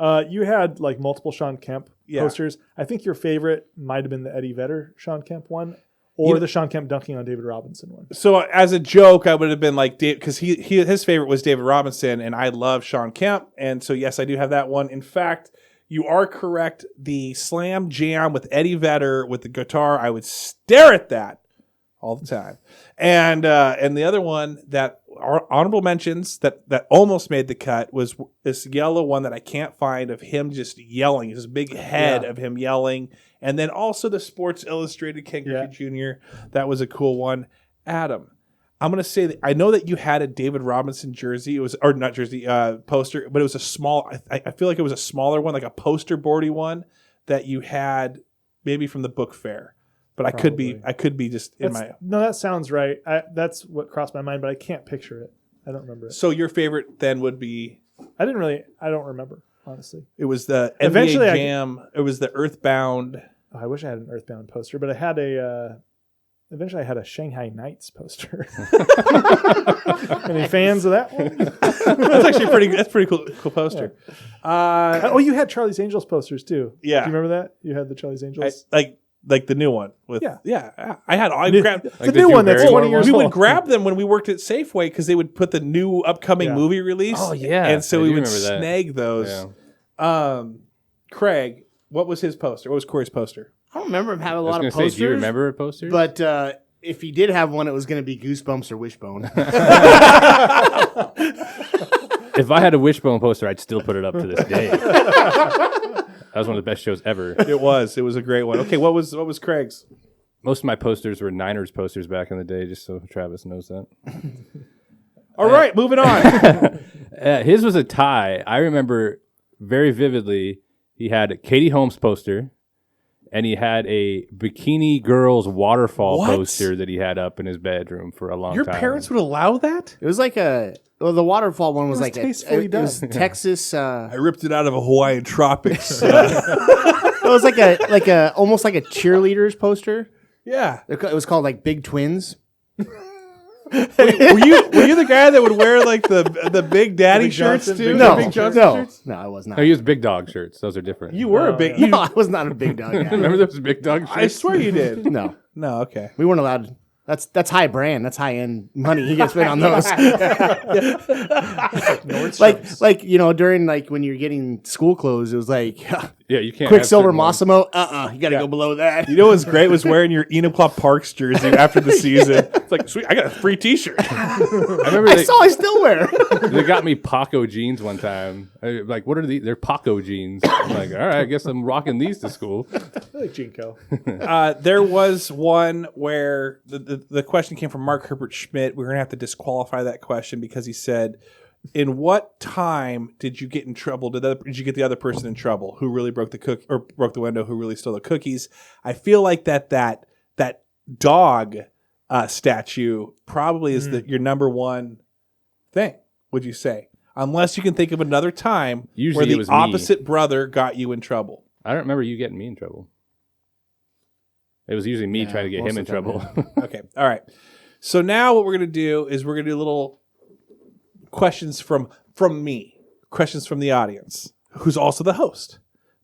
Okay. You had like multiple Sean Kemp Yeah. posters. I think your favorite might have been the Eddie Vedder Sean Kemp one, or the Sean Kemp dunking on David Robinson one. So as a joke, I would have been like, because his favorite was David Robinson, and I love Sean Kemp, and so yes, I do have that one. In fact, you are correct. The Slam Jam with Eddie Vedder with the guitar, I would stare at that all the time. And the other one that are honorable mentions that almost made the cut was this yellow one that I can't find of him just yelling. His big head of him yelling. And then also the Sports Illustrated Ken Griffey Jr. That was a cool one. Adam, I'm going to say that I know that you had a David Robinson jersey. It was, or not jersey, poster, but it was a small, I feel like it was a smaller one, like a poster boardy one that you had maybe from the book fair. But I could be just in my. No, that sounds right. That's what crossed my mind, but I can't picture it. I don't remember it. So your favorite then would be? I don't remember, honestly. It was the Eventually NBA Jam. It was the Earthbound. Oh, I wish I had an Earthbound poster, but I had eventually I had a Shanghai Knights poster. Any fans of that one? That's actually pretty cool poster. Oh, you had Charlie's Angels posters too. Yeah. Do you remember that? You had the Charlie's Angels. Like the new one with I had all grabbed the new one that's 20 years we old. would grab them when we worked at Safeway because they would put the new upcoming movie release. Oh, yeah. And so I we do would remember that. snag those. Yeah. Craig, what was his poster? What was Corey's poster? I don't remember him having a I was lot going of to say, posters. do you remember posters? But if he did have one, it was going to be Goosebumps or Wishbone. If I had a Wishbone poster, I'd still put it up to this day. That was one of the best shows ever. It was a great one. Okay, what was Craig's? Most of my posters were Niners posters back in the day, just so Travis knows that. All right, moving on. His was a tie. I remember very vividly he had a Katie Holmes poster, and he had a Bikini Girls waterfall What? poster that he had up in his bedroom for a long Your time. parents would allow that? It was like the waterfall one was was like tastefully it was done. Texas. I ripped it out of a Hawaiian tropics. It was like a almost like a cheerleaders poster. Yeah. It was called like Big Twins. Were you the guy that would wear like the Big Daddy Big shirts Johnson, too? Big The No, Big Johnson no, shirts? no, I was not. No, he used big dog shirts. Those are different. You were a big. No, I was not a big dog guy. remember those big dog shirts? I swear you did. No, No, okay. we weren't allowed That's high brand. That's high end money he gets spent on those. like during like when you're getting school clothes, it was like Yeah, you can't. Quicksilver have certain ones. Massimo. You got to go below that. You know what's great was wearing your Enumclaw Parks jersey after the season. It's like, sweet, I got a free T-shirt. I remember I still wear. they got me Paco jeans one time. Like, what are these? They're Paco jeans. I'm like, all right, I guess I'm rocking these to school. I like Jinko. There was one where the question came from Mark Herbert Schmidt. We're going to have to disqualify that question because he said, in what time did you get in trouble? Did you get the other person in trouble? Who really broke the window? Who really stole the cookies? I feel like that dog statue probably is your number one thing. Would you say? Unless you can think of another time Usually where it was the me. opposite brother got you in trouble. I don't remember you getting me in trouble. It was usually me trying to get most him in of the time, trouble. Okay. All right. So now what we're going to do is we're going to do little questions from me, questions from the audience, who's also the host,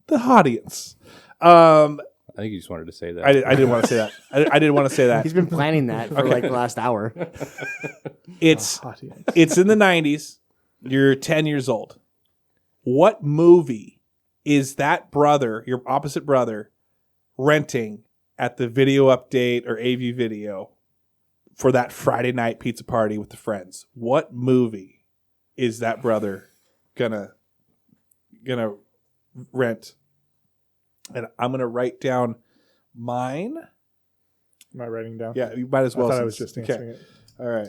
the audience. I think you just wanted to say that. I didn't want to say that. I didn't want to say that. He's been planning that for like the last hour. It's in the 90s. You're 10 years old. What movie is that brother, your opposite brother, renting at the video update or AV video for that Friday night pizza party with the friends? What movie is that brother gonna rent? And I'm gonna write down mine. Am I writing down? Yeah, you might as well. I thought I was just answering it. All right.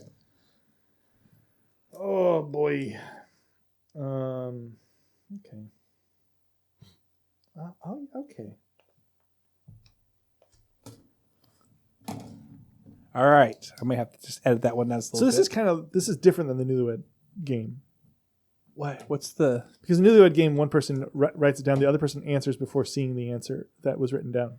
Oh boy. Okay. Okay. All right. I may have to just edit that one down. So this is different than the Newlywed Game. what? What's the? Because in the Newlywed Game, one person writes it down, the other person answers before seeing the answer that was written down.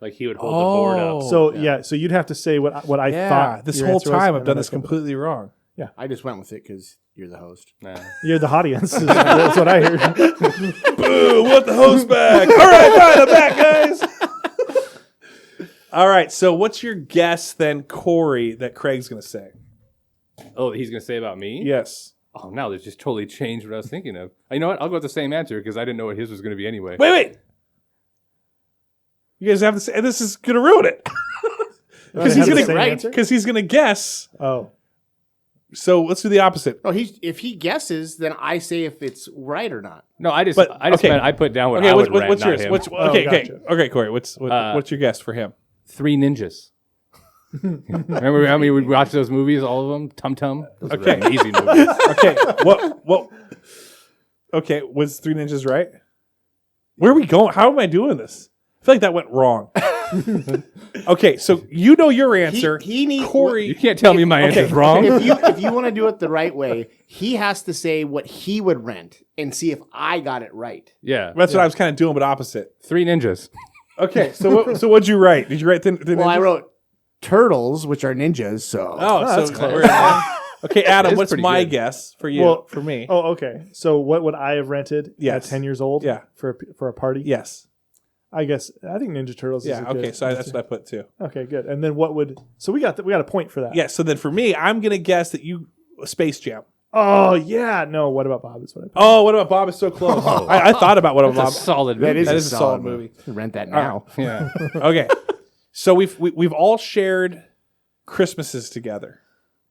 Like he would hold the board up. So so you'd have to say what I thought. This your whole answer was, time and I've done then this I come up with completely wrong. I just went with it because you're the host. Nah. it. You're the audience. That's what I heard. Boo! Want the host back? All right, fine, I'm back, guys. All right. So what's your guess then, Corey, that Craig's going to say? Oh, he's going to say about me? Yes. Oh, now that's just totally changed what I was thinking of. You know what? I'll go with the same answer because I didn't know what his was going to be anyway. Wait. You guys have to say this is going to ruin it because he's going to because he's going to guess. Oh. So let's do the opposite. Oh, if he guesses, then I say if it's right or not. No, I just okay. I put down what Okay, I would rent, what's not yours? him. Gotcha. Okay, Corey. What's your guess for him? 3 Ninjas. Remember how we would watch those movies, all of them? Tum Tum? Those were Okay. amazing movies. Okay. What? Okay. Was 3 Ninjas right? Where are we going? How am I doing this? I feel like that went wrong. Okay, so you know your answer. He needs Corey. You can't tell me my answer's wrong. If you want to do it the right way, he has to say what he would rent and see if I got it right. Yeah. That's what I was kind of doing, but opposite. 3 Ninjas. Okay, so what'd you write? Did you write the Well, I wrote turtles, which are ninjas. So that's close. Okay, Adam. That's What's pretty my good. guess for you? Well, for me? Oh, okay. So what would I have rented Yes. at 10 years old? Yeah. For a party? Yes. I think Ninja Turtles is Yeah. a good. Okay. So that's what I put too. Okay, good. And then what would? So we got a point for that. Yeah. So then for me, I'm gonna guess that you Space Jam. Oh yeah. No. What about Bob? Is what I put. Oh, what about Bob? Is so close. I thought about what about That's Bob. a solid movie. That is a solid movie. Rent that now. Yeah. Okay. So we've all shared Christmases together.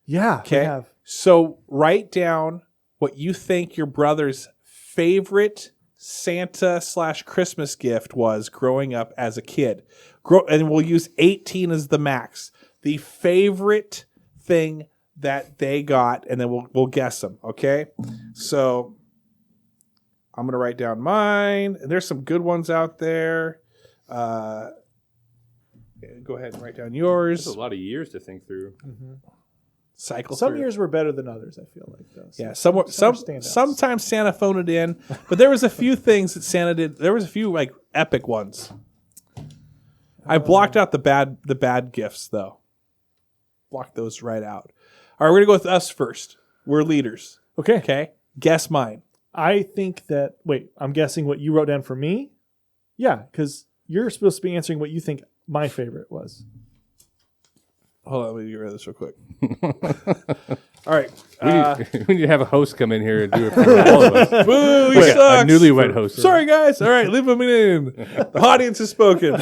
Yeah. Okay. We have. So write down what you think your brother's favorite Santa/Christmas gift was growing up as a kid. And we'll use 18 as the max. The favorite thing that they got, and then we'll guess them. Okay. So I'm gonna write down mine. There's some good ones out there. Go ahead and write down yours. That's a lot of years to think through. Cycle Some through. years were better than others. I feel like though. Yeah, Some are standouts. sometimes Santa phoned it in, but there was a few things that Santa did. There was a few like epic ones. I blocked out the bad gifts though. Blocked those right out. All right, we're gonna go with us first. We're leaders. Okay. Okay, guess mine. I think that. Wait, I'm guessing what you wrote down for me. Yeah, because you're supposed to be answering what you think my favorite was. Hold on, let me get rid of this real quick. All right. We need to have a host come in here and do it for all of us. Boo, he Like a sucks. newlywed host. Sorry, guys. All right, leave him in. The audience has spoken.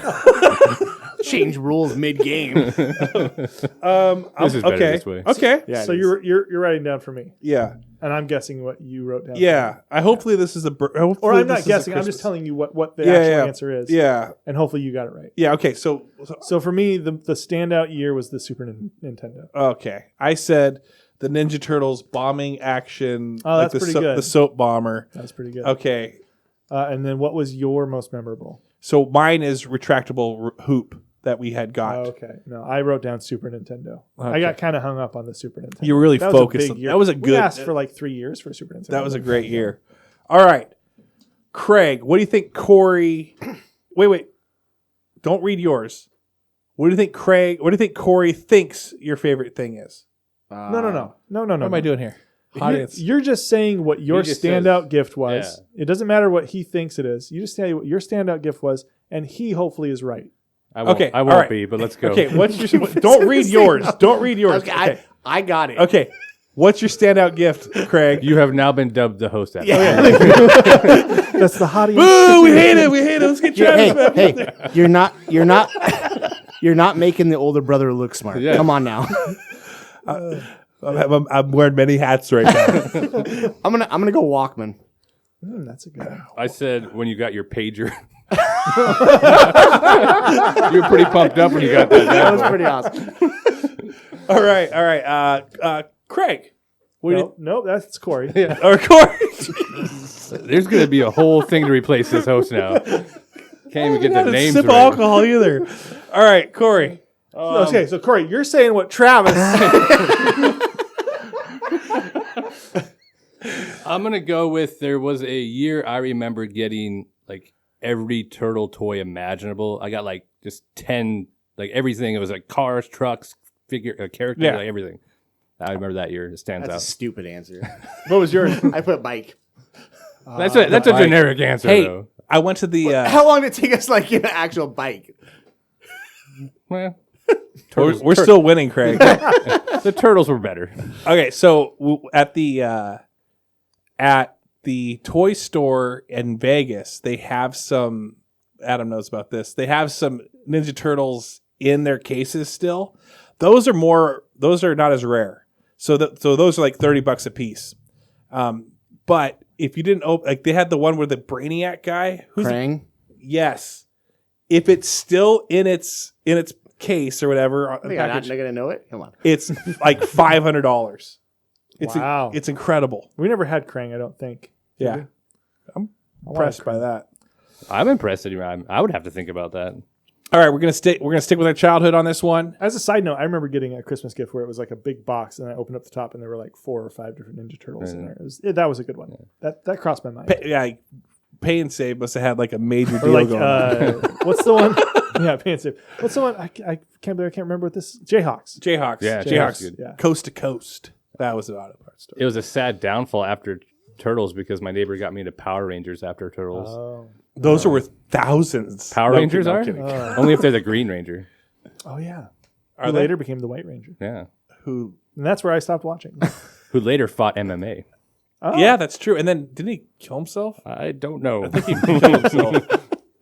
Change rules mid game. This is better okay. this way. Okay. Yeah, So it is. you're writing down for me, Yeah. and I'm guessing what you wrote down. Yeah. I hopefully this is a. Or I'm not guessing. I'm just telling you what the actual answer is. Yeah. And hopefully you got it right. Yeah. Okay. So So for me, the standout year was the Super Nintendo. okay. I said the Ninja Turtles bombing action. Oh, that's the pretty good. The soap bomber. That's pretty good. Okay. And then what was your most memorable? So mine is retractable hoop that we had got. Oh, okay. No, I wrote down Super Nintendo. I Okay. got kind of hung up on the Super Nintendo. You were really That focused. Was a big year. That was a We good. asked for like 3 years for Super Nintendo. That was a great year. All right, Craig. What do you think, Corey? Wait. Don't read yours. What do you think, Craig? What do you think, Corey thinks your favorite thing is? No. What am I doing here? Audience. You're just saying what your He just standout says- gift was. It doesn't matter what he thinks it is. You just tell you what your standout gift was, and he hopefully is right. I won't, Okay, I all won't right. be, but let's go. Okay, what's your? Don't read yours. Don't read yours. Okay, I got it. Okay, what's your standout gift, Craig? You have now been dubbed the host. After That's the hottie. Boo! We hate it. We hate it. Let's get Travis back. Hey, you're not making the older brother look smart. Yeah. Come on now. I'm wearing many hats right now. I'm gonna go Walkman. That's a good one. I said when you got your pager. You were pretty pumped up when you got that. That was pretty awesome. All right. Craig. Nope, that's Corey. Or Corey. There's going to be a whole thing to replace this host now. Can't even get the names Sip right. alcohol either. All right, Corey. Okay, so Corey, you're saying what Travis. I'm going to go with there was a year I remember getting like every turtle toy imaginable. I got like just 10, like everything. It was like cars, trucks, characters, Yeah. like everything. I remember that year. It stands That's a out. stupid answer. What was yours? I put bike. That's a generic answer, Hey, though. I went to the. How long did it take us like get an actual bike? Well, We're still winning, Craig. the turtles were better. Okay, so at the toy store in Vegas, they have some. Adam knows about this. They have some Ninja Turtles in their cases still. Those are not as rare. So those are like $30 a piece. But if you didn't open, like they had the one with the Brainiac guy. Krang. Yes. If it's still in its case or whatever, They're not gonna know it. Come on. it's like $500. Wow. It's incredible. We never had Krang, I don't think. Did Yeah. we? I'm I wanted impressed by Krang. that. I'm impressed. I would have to think about that. All right, we're gonna stick with our childhood on this one. As a side note, I remember getting a Christmas gift where it was like a big box, and I opened up the top, and there were like 4 or 5 different Ninja Turtles in there. That was a good one. That crossed my mind. Pay and Save must have had like a major Or deal like, going on. what's the one? Yeah, Pay and Save. What's the one? I can't believe I can't remember what this. Jayhawks. Jayhawks. Yeah, Jayhawks. good. Yeah. Coast to Coast. That was an auto parts store. It was a sad downfall after Turtles because my neighbor got me into Power Rangers after Turtles. Oh. Those are worth thousands. Power No, Rangers no are? kidding. Only if they're the Green Ranger. Oh yeah. Are Who they? later became the White Ranger, Yeah. Who? and that's where I stopped watching. Who later fought MMA. Oh. Yeah, that's true. And then didn't he kill himself? I don't know. I think he killed himself.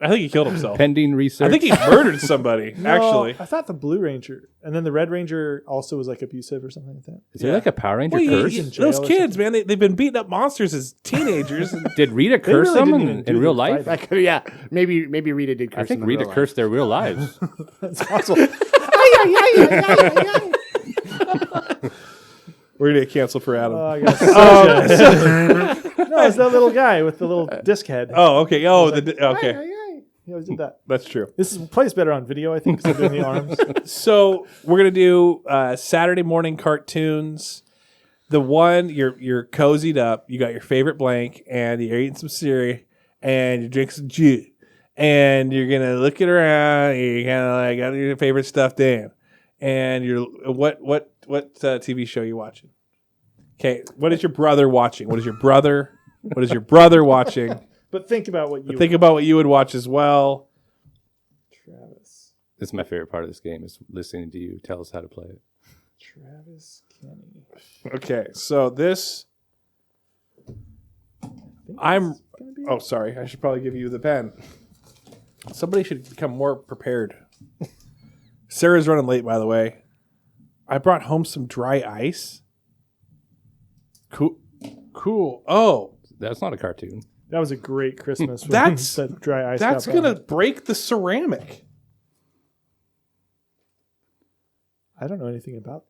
I think he killed himself. Pending research. I think he murdered somebody. No, Actually, I thought the Blue Ranger, and then the Red Ranger also was like abusive or something like that. Is there like a Power Ranger Well, curse? in jail those or kids, man, they've been beating up monsters as teenagers. Did Rita They curse really them didn't in, even do in real the life? fighting. Yeah, maybe Rita did curse. I think in Rita real cursed their real lives. That's possible. We're gonna get canceled for Adam. Oh, I guess. No, it's that little guy with the little disc head. Oh, okay. Oh, okay. He always did that. That's true. This plays better on video, I think, because they're doing the arms. So we're gonna do Saturday morning cartoons. The one you're cozied up, you got your favorite blank, and you're eating some cereal, and you drink some juice, and you're gonna look it around. And you're kind of like got your favorite stuff in, and you're what TV show are you watching? Okay, what is your brother watching? What is your brother watching? But think about what you. Think about what you would watch as well. Travis. This is my favorite part of this game is listening to you tell us how to play it. Travis Kenney. Okay, so this. Oh, sorry. I should probably give you the pen. Somebody should become more prepared. Sarah's running late, by the way. I brought home some dry ice. Cool. Oh, That's not a cartoon. That was a great Christmas. when That's- that dry ice. that's got brought going to home. break the ceramic. I don't know anything about.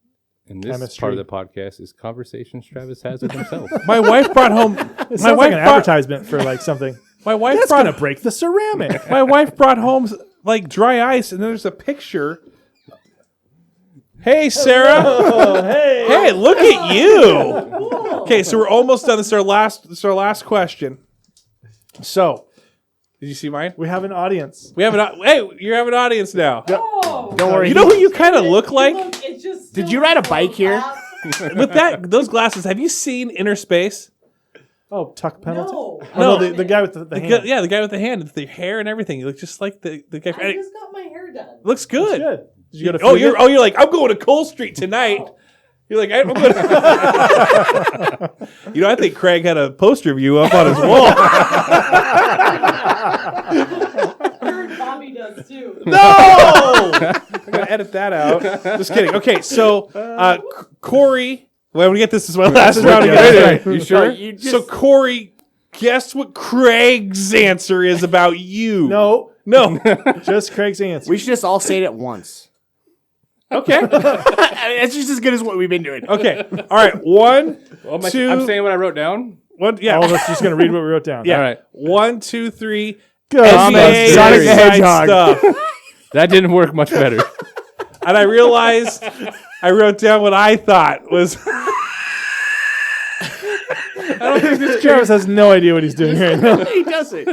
And this Chemistry. part of the podcast is conversations Travis has with himself. My wife brought home. It sounds like an advertisement for like something. My wife That's brought gonna break the ceramic. My wife brought home like dry ice, and there's a picture. Hey, Sarah. Hey, look at you. Okay, so we're almost done. This is our last question. So, did you see mine? We have an audience. We have hey, you have an audience now. Don't worry. You know who you kind of look like Did you ride a bike here? with those glasses? Have you seen Inner Space? Oh, Tuck Pendleton. No. Oh, no, the guy with the hand. Yeah, the guy with the hand, the hair and everything. You look just like the guy. I just got my hair done. Looks good. Good. Did you go to? Oh, Figure? you're like, I'm going to Cole Street tonight. You're like, I'm going to... I think Craig had a poster of you up on his wall. I heard Bobby does too. No! I'm going to edit that out. Just kidding. Okay, so Corey... Well, we get this as my last round again. You sure? So Corey, guess what Craig's answer is about you? No, No. just Craig's answer. We should just all say it at once. Okay. I mean, it's just as good as what we've been doing. Okay. All right. One, two... I'm saying what I wrote down. One, yeah. All of us just gonna read what we wrote down. Yeah. All right. 1, 2, 3. Go. NBA Sonic the inside Hedgehog. stuff. That didn't work much better. And I realized I wrote down what I thought was... Travis has no idea what he's doing right now. He does it.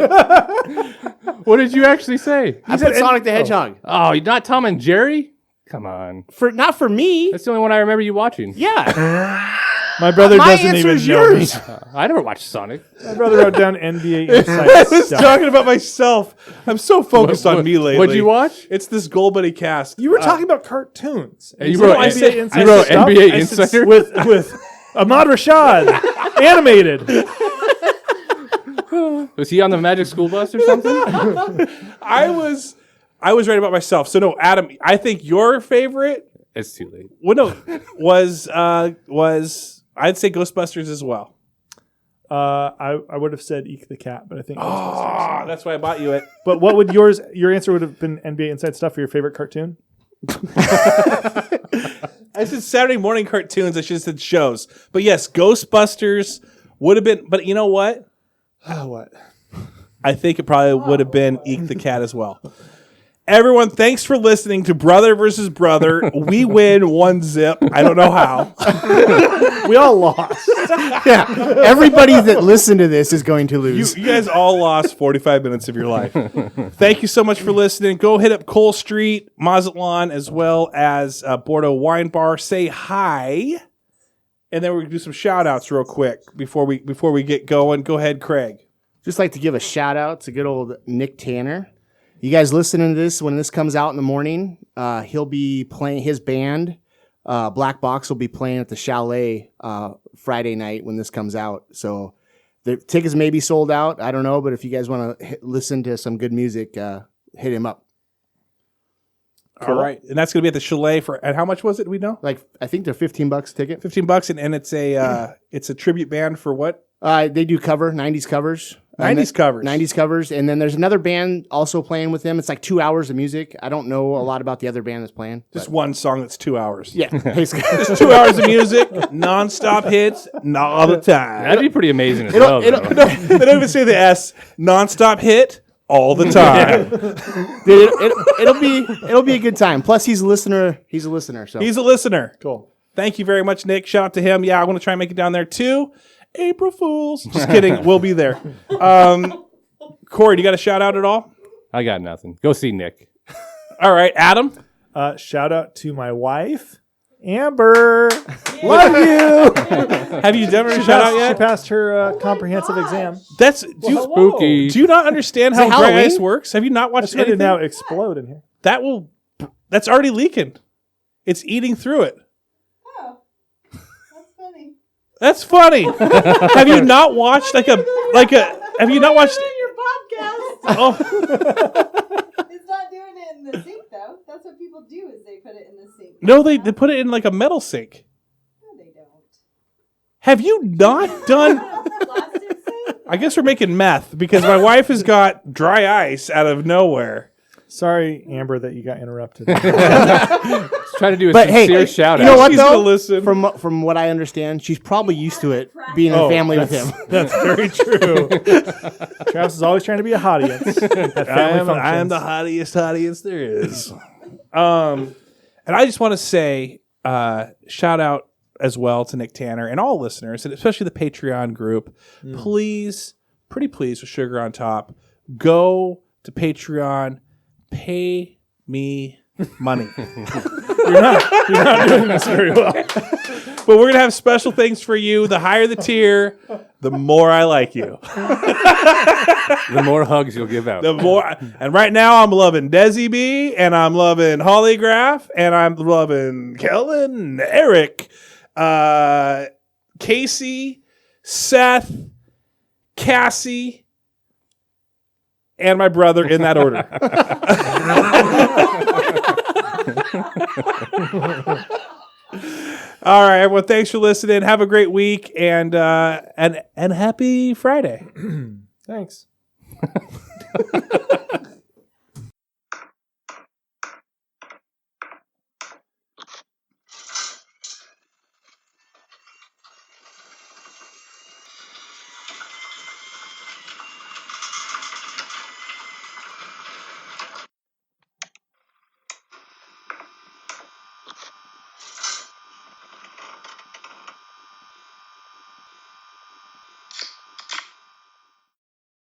What did you actually say? I put Sonic the Hedgehog. Oh, you're not Tom and Jerry? Come on. Not for me. That's the only one I remember you watching. Yeah. My brother My doesn't answer even is know me. yours. I never watched Sonic. My brother wrote down NBA I Inside was stuff. talking about myself. I'm so focused on me lately. What'd you watch? It's this Goal Buddy cast. You were talking about cartoons. And you said wrote, NBA Inside you wrote stuff? NBA I said Insider? with Ahmad Rashad, animated. Was he on the Magic School Bus or something? I was right about myself. So no, Adam, I think your favorite It's too late. was I'd say Ghostbusters as well. I would have said Eek the Cat, but I think Ghostbusters. Oh, that's why I bought you it. But what would your answer would have been NBA Inside Stuff for your favorite cartoon? I said Saturday morning cartoons. I should have said shows. But yes, Ghostbusters would have been. But you know what? What? I think it probably would have been Eek the Cat as well. Everyone, thanks for listening to Brother versus Brother. We win 1-0. I don't know how. We all lost. Yeah. Everybody that listened to this is going to lose. You guys all lost 45 minutes of your life. Thank you so much for listening. Go hit up Cole Street, Mazatlan, as well as Bordeaux Wine Bar. Say hi. And then we're going to do some shout-outs real quick before we get going. Go ahead, Craig. Just like to give a shout out to good old Nick Tanner. You guys listening to this, when this comes out in the morning, he'll be playing his band. Black Box will be playing at the Chalet Friday night when this comes out. So the tickets may be sold out. I don't know, but if you guys want to listen to some good music, hit him up. All right. And that's going to be at the Chalet and how much was it? Do we know? Like, I think they're $15 a ticket. $15 and it's a tribute band for what? They do 90s covers. 90s covers. 90s covers. And then there's another band also playing with them. It's like 2 hours of music. I don't know a lot about the other band that's playing. Just one song that's 2 hours. Yeah. Basically. 2 hours of music, non-stop hits, not all the time. That'd be pretty amazing as well. though. They don't even say the S. Non-stop hit all the time. Dude, it'll be a good time. Plus, he's a listener. So He's a listener. Cool. Thank you very much, Nick. Shout out to him. Yeah, I want to try and make it down there too. April Fools. Just kidding. We'll be there. Corey, do you got a shout out at all? I got nothing. Go see Nick. All right, Adam. Shout out to my wife, Amber. Love you. Have you done a shout out She yet? passed her comprehensive exam. That's Spooky. do you not understand Is it how dry Halloween? ice works? Have you not I watched swear to anything? now explode in here. That will That's already leaking. It's eating through it. Oh, that's funny. That's funny. Have you not watched have you not watched Your podcast. Oh, It's not doing it in the sink though. That's what people do is they put it in the sink. no, they put it in like a metal sink. No, they don't. Have you not done Plastic sink? I guess we're making meth because my wife has got dry ice out of nowhere. Sorry, Amber, that you got interrupted. Try to do a But hey, sincere shout you know out. what She's gonna though? listen. From what I understand, she's probably used to it being in a family with him. That's very true. Travis is always trying to be a hottiest. I am the hottest there is. And I just want to say, shout out as well to Nick Tanner and all listeners, and especially the Patreon group. Please, pretty please, with sugar on top, go to Patreon, pay me money. You're not doing this very well. But we're going to have special things for you. The higher the tier, the more I like you. The more hugs you'll give out. The more, and right now I'm loving Desi B, and I'm loving Hollygraph, and I'm loving Kellen, Eric, Casey, Seth, Cassie, and my brother in that order. All right, everyone. Thanks for listening. Have a great week, and happy Friday. Thanks.